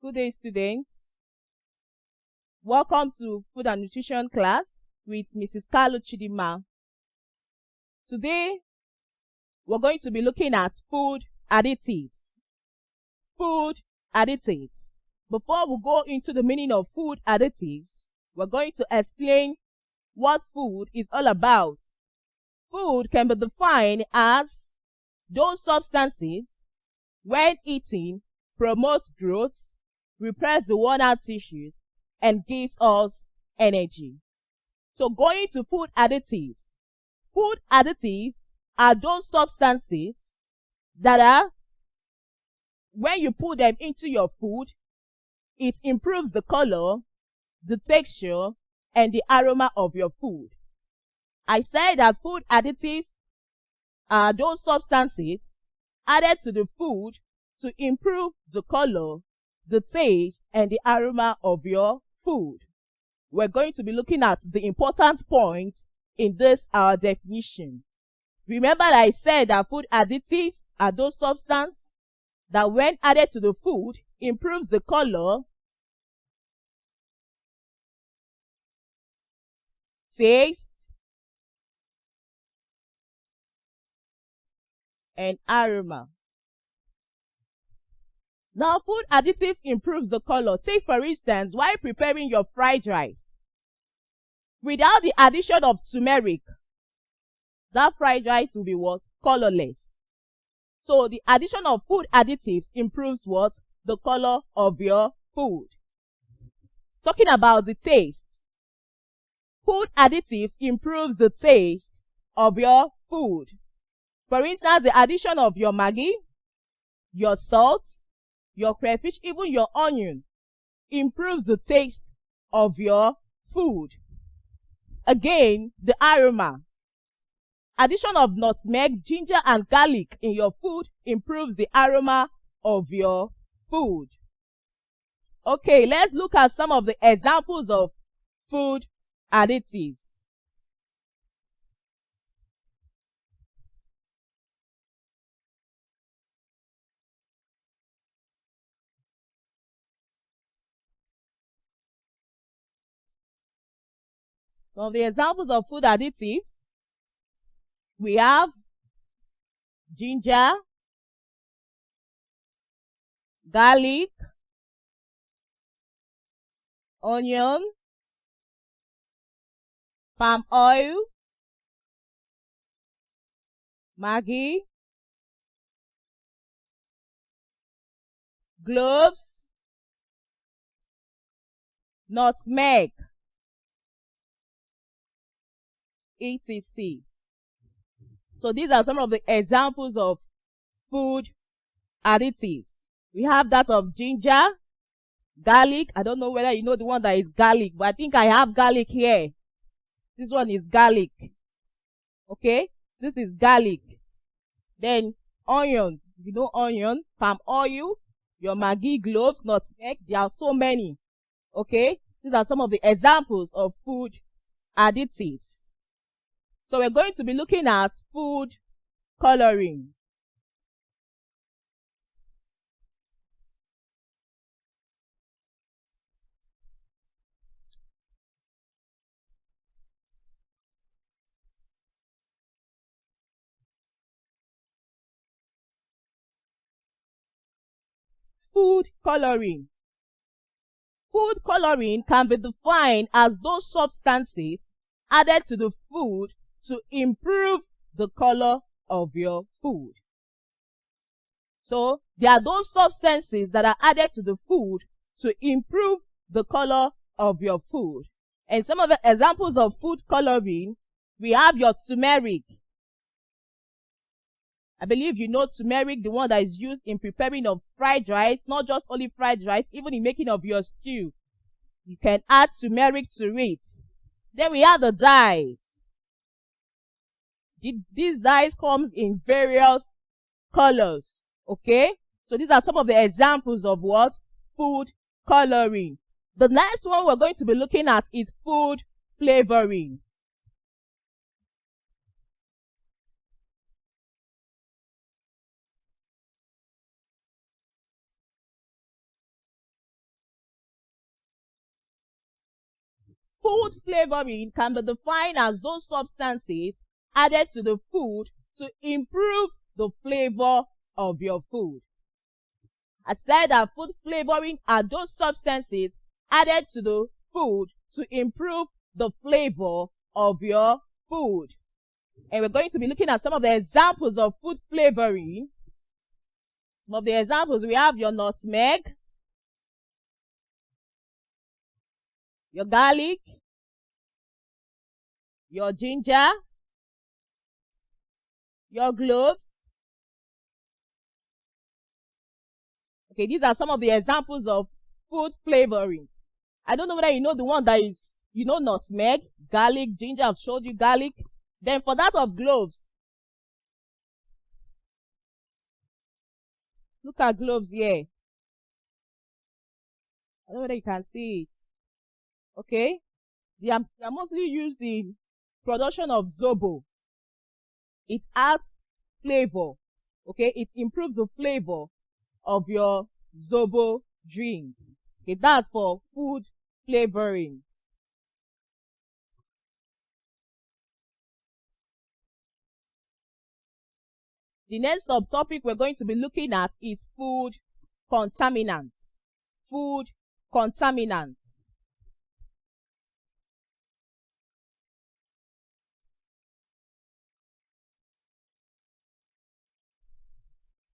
Good day, students. Welcome to Food and Nutrition class with Mrs. Carlo Chidima. Today, we're going to be looking at food additives. Food additives. Before we go into the meaning of food additives, we're going to explain what food is all about. Food can be defined as those substances, when eaten, promotes growth, repairs the worn out tissues, and gives us energy. So going to food additives. Food additives are those substances that are, when you put them into your food, it improves the color, the texture, and the aroma of your food. I said that food additives are those substances added to the food to improve the color, the taste, and the aroma of your food. We're going to be looking at the important points in this our definition. Remember that I said that food additives are those substances that when added to the food improves the color, taste, and aroma. Now, food additives improves the color. Take for instance, while preparing your fried rice, without the addition of turmeric, that fried rice will be what? Colorless. So the addition of food additives improves what? The color of your food. Talking about the taste, food additives improves the taste of your food. For instance, the addition of your Maggi, your salt, your crayfish, even your onion improves the taste of your food. Again, the aroma. Addition of nutmeg, ginger, and garlic in your food improves the aroma of your food. Okay, let's look at some of the examples of food additives. Some of the examples of food additives, we have ginger, garlic, onion, palm oil, Maggi, cloves, nutmeg, etc. So these are some of the examples of food additives. We have that of ginger, garlic. I don't know whether you know the one that is garlic, but I think I have garlic here. This one is garlic. Okay, this is garlic. Then onion, you know onion, palm oil, your Maggi, cloves, nutmeg. There are so many. Okay, these are some of the examples of food additives. So we're going to be looking at food coloring. Food coloring. Food coloring can be defined as those substances added to the food to improve the color of your food. So there are those substances that are added to the food to improve the color of your food. And some of the examples of food coloring, we have your turmeric. I believe you know turmeric, the one that is used in preparing of fried rice, not just only fried rice, even in making of your stew. You can add turmeric to it. Then we have the dyes. These dyes comes in various colors. Okay, so these are some of the examples of what? Food coloring. The next one we're going to be looking at is food flavoring. Food flavoring can be defined as those substances added to the food to improve the flavor of your food. I said that food flavoring are those substances added to the food to improve the flavor of your food. And we're going to be looking at some of the examples of food flavoring. Some of the examples, we have your nutmeg, your garlic, your ginger, your cloves. Okay, these are some of the examples of food flavoring. I don't know whether you know the one that is, nutmeg, garlic, ginger. I've showed you garlic. Then for that of cloves, look at cloves here. I don't know whether you can see it. Okay, they are mostly used in production of zobo. It adds flavor. Okay, it improves the flavor of your zobo drinks. Okay, that's for food flavoring. The next subtopic we're going to be looking at is food contaminants. Food contaminants.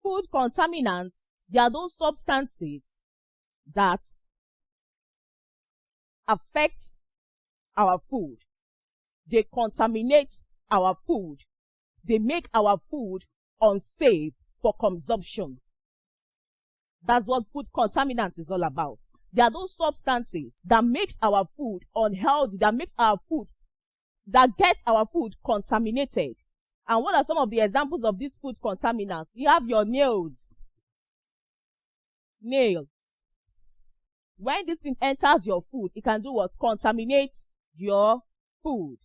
Food contaminants, they are those substances that affect our food. They contaminate our food. They make our food unsafe for consumption. That's what food contaminants is all about. They are those substances that makes our food unhealthy, that gets our food contaminated. And what are some of the examples of these food contaminants? You have your nails. Nail. When this thing enters your food, it can do what? Contaminate your food.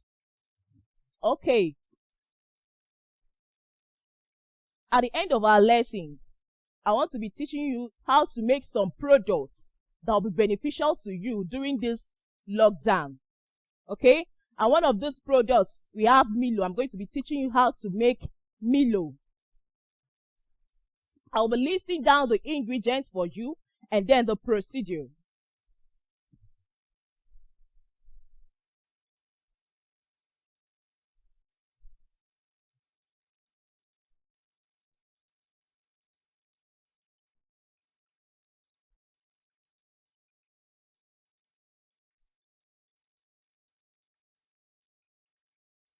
Okay. At the end of our lessons, I want to be teaching you how to make some products that will be beneficial to you during this lockdown. Okay? And one of those products, we have Milo. I'm going to be teaching you how to make Milo. I'll be listing down the ingredients for you and then the procedure.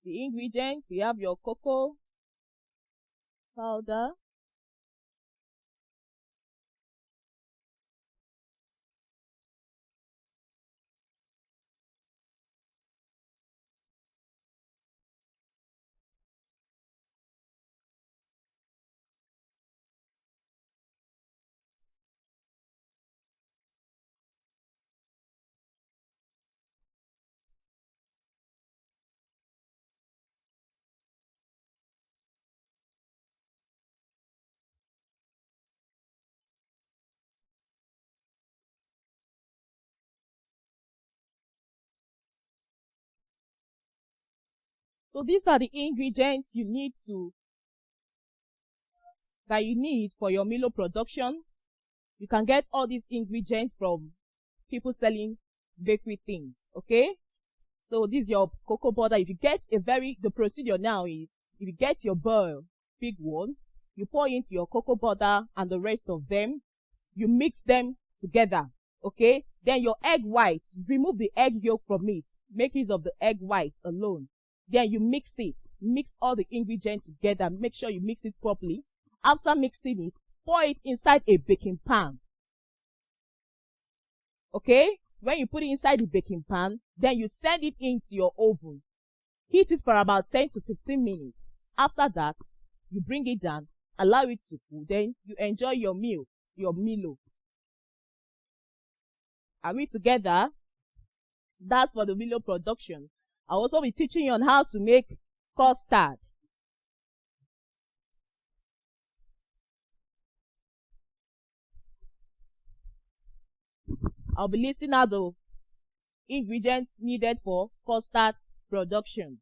The ingredients, you have your cocoa powder, so these are the ingredients that you need for your Milo production. You can get all these ingredients from people selling bakery things. Okay, so this is your cocoa powder. If you get the procedure now is, if you get your bowl, big one, you pour into your cocoa powder and the rest of them, you mix them together. Okay, then your egg white, remove the egg yolk from it, make use of the egg white alone. Then you mix all the ingredients together. Make sure you mix it properly. After mixing it, pour it inside a baking pan. Okay, when you put it inside the baking pan, then you send it into your oven. Heat it for about 10 to 15 minutes. After that, you bring it down, allow it to cool, then you enjoy your meal, your Milo. Are we together? That's for the Milo production. I'll also be teaching you on how to make custard. I'll be listing out the ingredients needed for custard production.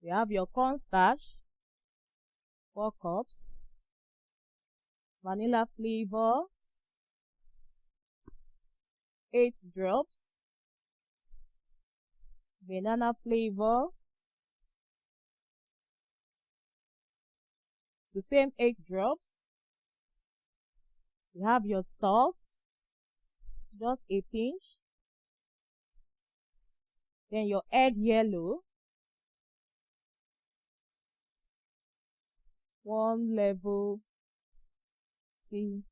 You have your cornstarch, 4 cups, vanilla flavor, 8 drops, banana flavor, the same 8 drops. You have your salt, just a pinch. Then your egg yellow, 1 level teaspoon.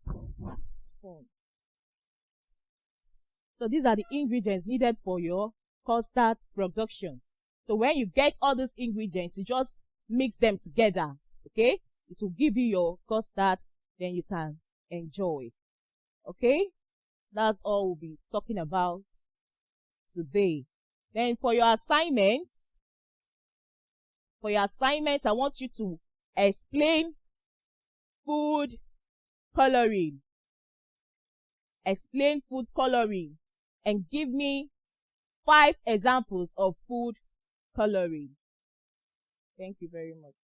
So these are the ingredients needed for your custard production. So when you get all these ingredients, you just mix them together, okay? It will give you your custard, then you can enjoy. Okay? That's all we'll be talking about today. Then for your assignments, I want you to explain food coloring. Explain food coloring and give me 5 examples of food coloring. Thank you very much.